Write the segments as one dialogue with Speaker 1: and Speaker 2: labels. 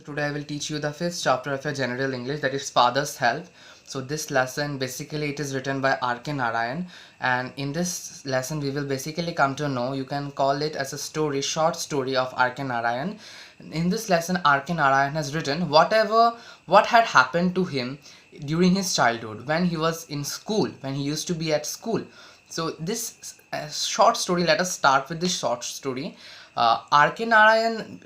Speaker 1: Today I will teach you the fifth chapter of your general English, that is Father's Health. So this lesson basically it is written by R.K. Narayan, and in this lesson we will basically come to know, you can call it as a story, short story of R.K. Narayan. In this lesson R.K. Narayan has written what had happened to him during his childhood when he was in school, when he used to be at school. So this short story, let us start with this short story. R.K. Narayan,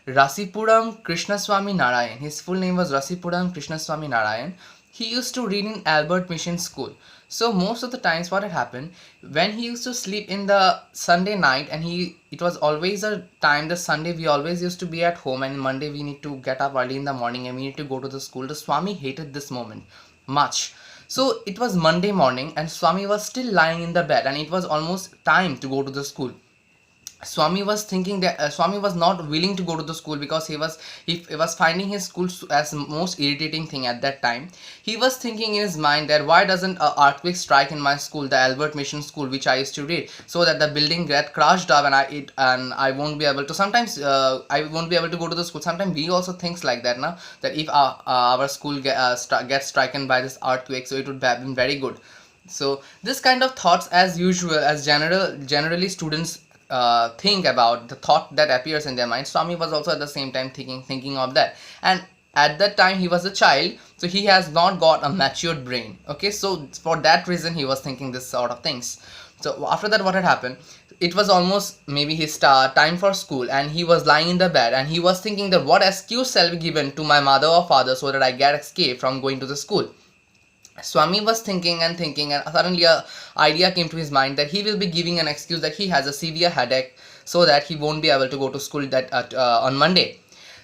Speaker 1: Rasipuram Krishnaswamy Narayan, his full name was Rasipuram Krishnaswamy Narayan. He used to read in Albert Mission School. So most of the times what had happened, when he used to sleep in the Sunday night, and it was always a time, the Sunday we always used to be at home, and Monday we need to get up early in the morning and we need to go to the school. The Swami hated this moment much. So it was Monday morning and Swami was still lying in the bed and it was almost time to go to the school. Swami was thinking that Swami was not willing to go to the school because he was finding his school as most irritating thing at that time. He was thinking in his mind that why doesn't an earthquake strike in my school, the Albert Mission School, which I used to read, so that the building get crashed up and I won't be able to. Sometimes I won't be able to go to the school. Sometimes we also think like that now, that if our school gets stricken by this earthquake, so it would have been very good. So this kind of thoughts, as usual, as generally students think about, the thought that appears in their mind, Swami was also at the same time thinking of that. And at that time he was a child, so he has not got a matured brain. Okay, so for that reason he was thinking this sort of things. So after that, what had happened, it was almost maybe his time for school, and he was lying in the bed and he was thinking that what excuse shall be given to my mother or father so that I get escape from going to the school. Swami was thinking and thinking, and suddenly a idea came to his mind that he will be giving an excuse that he has a severe headache, so that he won't be able to go to school on Monday.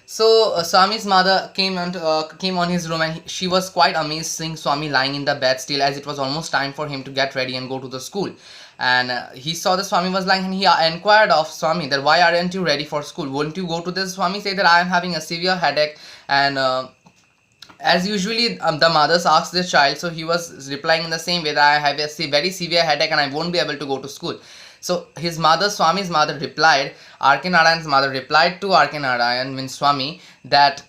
Speaker 1: So Swami's mother came on his room, and she was quite amazed seeing Swami lying in the bed still, as it was almost time for him to get ready and go to the school. And he saw that Swami was lying, and he inquired of Swami that why aren't you ready for school? Won't you go to this? Swami said that I am having a severe headache, and as usually the mothers ask their child, so he was replying in the same way that I have a very severe headache and I won't be able to go to school. So his mother, Swami's mother, replied, R.K. Narayan's mother replied to R.K. Narayan, means Swami, that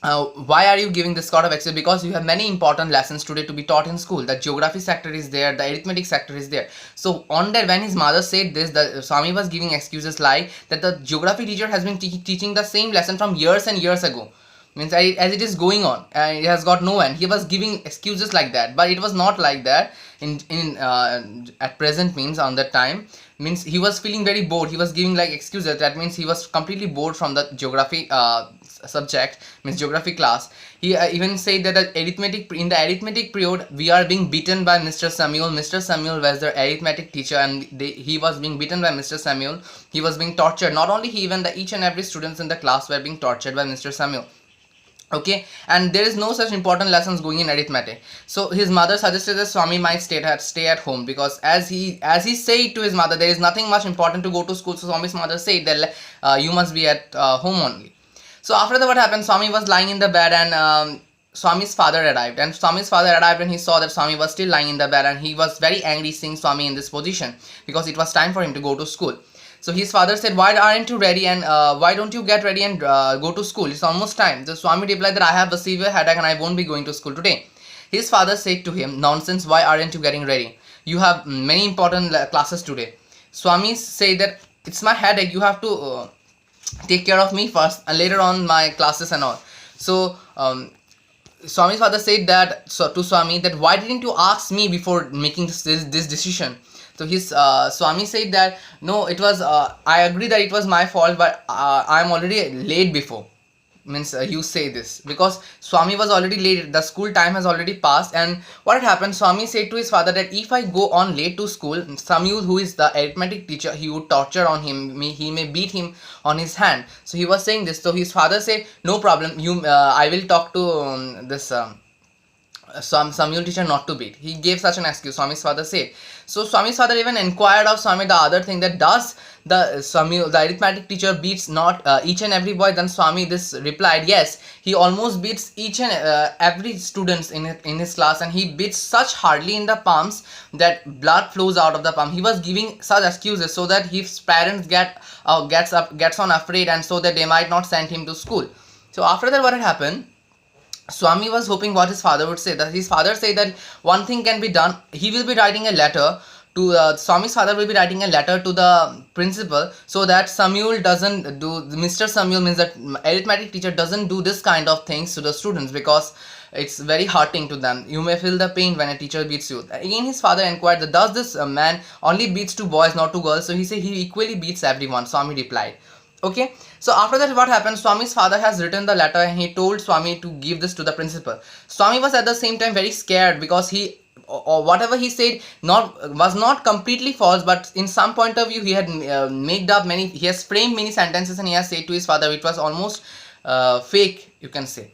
Speaker 1: why are you giving this sort of excuse? Because you have many important lessons today to be taught in school. The geography sector is there, the arithmetic sector is there. So on that, when his mother said this, the Swami was giving excuses like that the geography teacher has been teaching the same lesson from years and years ago, means as it is going on and it has got no end. He was giving excuses like that, but it was not like that in at present, means on that time, means he was feeling very bored. He was giving like excuses. That means he was completely bored from the geography subject, means geography class. He even said that in the arithmetic period we are being beaten by Mr. Samuel. Mr. Samuel was the arithmetic teacher, and he was being beaten by Mr. Samuel. He was being tortured. Not only he, even each and every students in the class were being tortured by Mr. Samuel. Okay, and there is no such important lessons going in arithmetic. So his mother suggested that Swami might stay at home, because as he said to his mother, there is nothing much important to go to school. So Swami's mother said that you must be at home only. So after that, what happened, Swami was lying in the bed, and Swami's father arrived. And Swami's father arrived, and he saw that Swami was still lying in the bed, and he was very angry seeing Swami in this position, because it was time for him to go to school. So his father said, why aren't you ready, and why don't you get ready and go to school? It's almost time. The Swami replied that I have a severe headache and I won't be going to school today. His father said to him, nonsense, why aren't you getting ready? You have many important classes today. Swami said that it's my headache, you have to take care of me first and later on my classes and all. So Swami's father said that to Swami that why didn't you ask me before making this decision? So his Swami said that no, it was I agree that it was my fault, but I am already late before. Means you say this because Swami was already late. The school time has already passed, and what had happened, Swami said to his father that if I go on late to school, Samuel, who is the arithmetic teacher, he would torture on him. He may beat him on his hand. So he was saying this. So his father said, no problem. I will talk to this. Samuel teacher not to beat. He gave such an excuse, Swami's father said. So Swami's father even inquired of Swami the other thing, that does the arithmetic teacher beats not each and every boy? Then Swami this replied, yes, he almost beats each and every students in his class, and he beats such hardly in the palms that blood flows out of the palm. He was giving such excuses so that his parents gets on afraid, and so that they might not send him to school. So after that, what had happened, Swami was hoping what his father would say. That his father said that one thing can be done. He will be writing a letter to Swami's father will be writing a letter to the principal, so that Samuel doesn't do, Mr. Samuel means that arithmetic teacher doesn't do this kind of things to the students, because it's very hurting to them. You may feel the pain when a teacher beats you. Again, his father inquired that does this man only beats to boys, not to girls? So he said he equally beats everyone. Swami replied. Okay, so after that, what happened, Swami's father has written the letter and he told Swami to give this to the principal. Swami was at the same time very scared, because he, or whatever he said was not completely false, but in some point of view he had made up many, he has framed many sentences, and he has said to his father which was almost fake, you can say.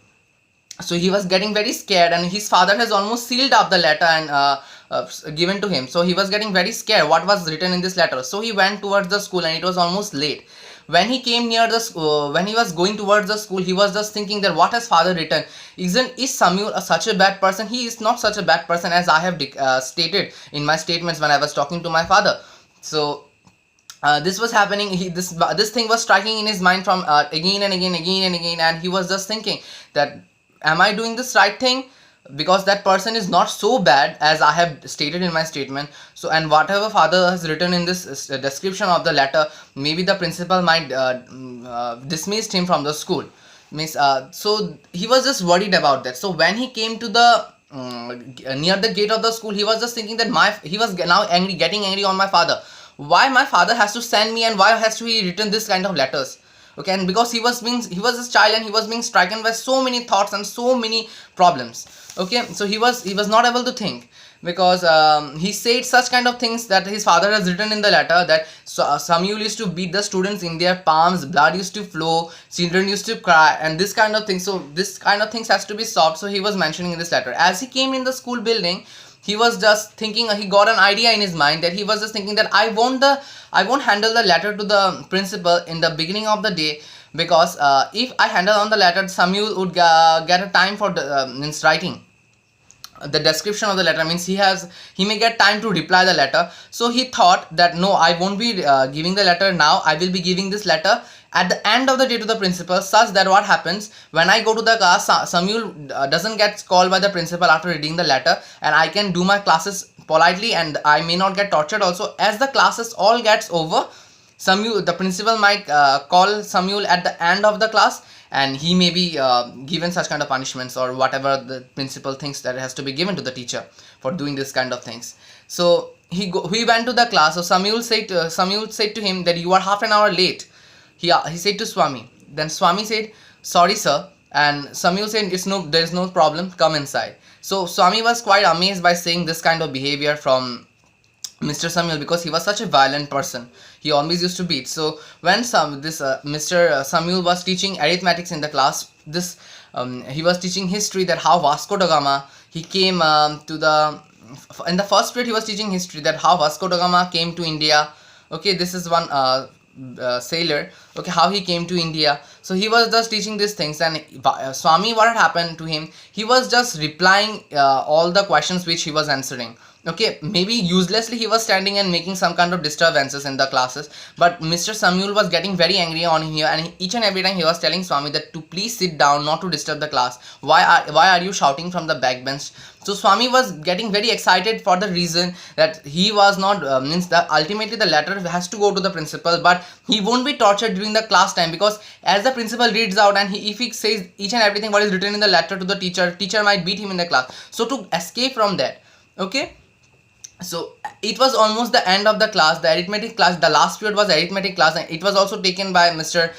Speaker 1: So he was getting very scared, and his father has almost sealed up the letter and given to him. So he was getting very scared what was written in this letter. So he went towards the school, and it was almost late. When he came near the when he was going towards the school, he was just thinking that what has father written? Is Samuel such a bad person? He is not such a bad person as I have stated in my statements when I was talking to my father. So this was happening. This thing was striking in his mind from again and again, and he was just thinking that, am I doing this right thing? Because that person is not so bad as I have stated in my statement. So, and whatever father has written in this description of the letter, maybe the principal might dismissed him from the school. So he was just worried about that. So when he came to the near the gate of the school, he was just thinking that he was now getting angry on my father. Why my father has to send me, and why has to he written this kind of letters? Okay, and because he was a child, and he was being stricken by so many thoughts and so many problems. Okay, so he was not able to think, because he said such kind of things that his father has written in the letter, that Samuel used to beat the students in their palms, blood used to flow, children used to cry, and this kind of thing. So this kind of things has to be stopped. So he was mentioning in this letter. As he came in the school building, he was just thinking, he got an idea in his mind, that he was just thinking that I won't handle the letter to the principal in the beginning of the day, because if I handle on the letter, Samuel would get a time for the writing the description of the letter, means he may get time to reply the letter. So he thought that no, I won't be giving the letter now. I will be giving this letter at the end of the day to the principal, such that what happens, when I go to the class, Samuel doesn't get called by the principal after reading the letter, and I can do my classes politely, and I may not get tortured also. As the classes all gets over, the principal might call Samuel at the end of the class, and he may be given such kind of punishments, or whatever the principal thinks that it has to be given to the teacher for doing this kind of things. So he went to the class. So Samuel said to him that you are half an hour late. He said to Swami. Then Swami said, sorry sir. And Samuel said, there is no problem, come inside. So Swami was quite amazed by seeing this kind of behavior from Mr. Samuel, because he was such a violent person. He always used to beat. So when Mr. Samuel was teaching arithmetics in the class, he was teaching history, that how Vasco da Gama, he came in the first period he was teaching history, that how Vasco da Gama came to India. Okay, this is one sailor. Okay, how he came to India. So he was just teaching these things, and Swami, what had happened to him, he was just replying all the questions which he was answering. Okay, maybe uselessly he was standing and making some kind of disturbances in the classes, but Mr. Samuel was getting very angry on him here, and each and every time he was telling Swami that to please sit down, not to disturb the class. Why are you shouting from the back bench? So Swami was getting very excited for the reason that he was not means that ultimately the letter has to go to the principal, but he won't be tortured during the class time, because as the principal reads out, and if he says each and everything what is written in the letter to the teacher might beat him in the class. So to escape from that, okay, so it was almost the end of the class, the arithmetic class, the last period was arithmetic class, and it was also taken by Mr.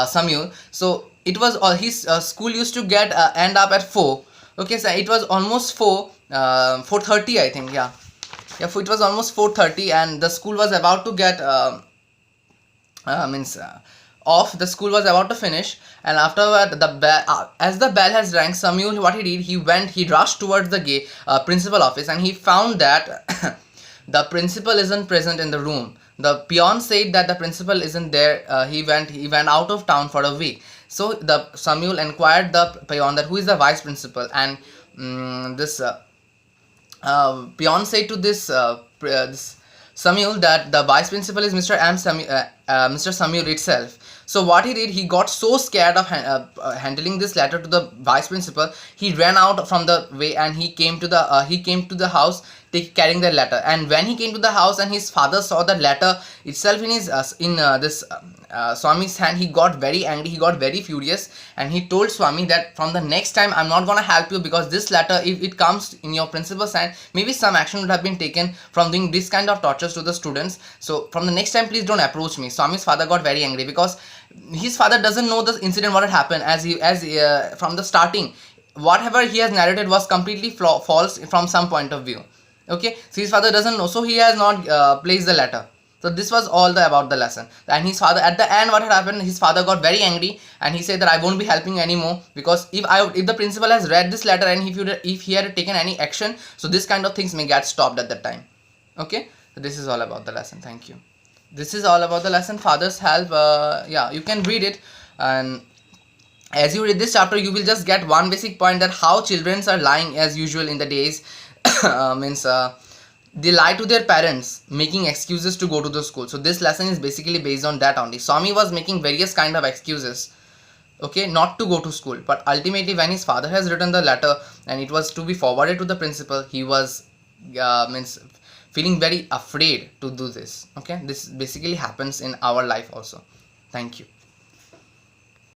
Speaker 1: Samuel. So it was his school used to get end up at 4. Okay, so it was almost 4:30 I think, yeah, it was almost 4:30, and the school was about to get off, the school was about to finish, and afterward, as the bell has rang, Samuel, what he did, he rushed towards the principal office, and he found that the principal isn't present in the room. The peon said that the principal isn't there. He went out of town for a week. So the Samuel inquired the peon that who is the vice principal, and this peon said to this Samuel that the vice principal is Mr. Samuel itself. So what he did, he got so scared of handling this letter to the vice principal. He ran out from the way, and he came to the house carrying the letter. And when he came to the house and his father saw the letter itself in this Swami's hand, he got very angry, he got very furious, and he told Swami that from the next time I'm not gonna help you, because this letter, if it comes in your principal's hand, maybe some action would have been taken from doing this kind of tortures to the students. So from the next time, please don't approach me. Swami's father got very angry because his father doesn't know the incident what had happened, as from the starting whatever he has narrated was completely false from some point of view. Okay, so his father doesn't know, so he has not placed the letter. So this was all about the lesson. And his father, at the end, what had happened, his father got very angry, and he said that I won't be helping you anymore, because if the principal has read this letter, and if he had taken any action, so this kind of things may get stopped at that time. Okay, so this is all about the lesson. Thank you. This is all about the lesson, Father's Help. Yeah, you can read it, and as you read this chapter, you will just get one basic point, that how children are lying as usual in the days. They lie to their parents, making excuses to go to the school. So this lesson is basically based on that only. Swami was making various kind of excuses, okay, not to go to school, but ultimately when his father has written the letter and it was to be forwarded to the principal, he was feeling very afraid to do this. Okay, this basically happens in our life also. Thank you.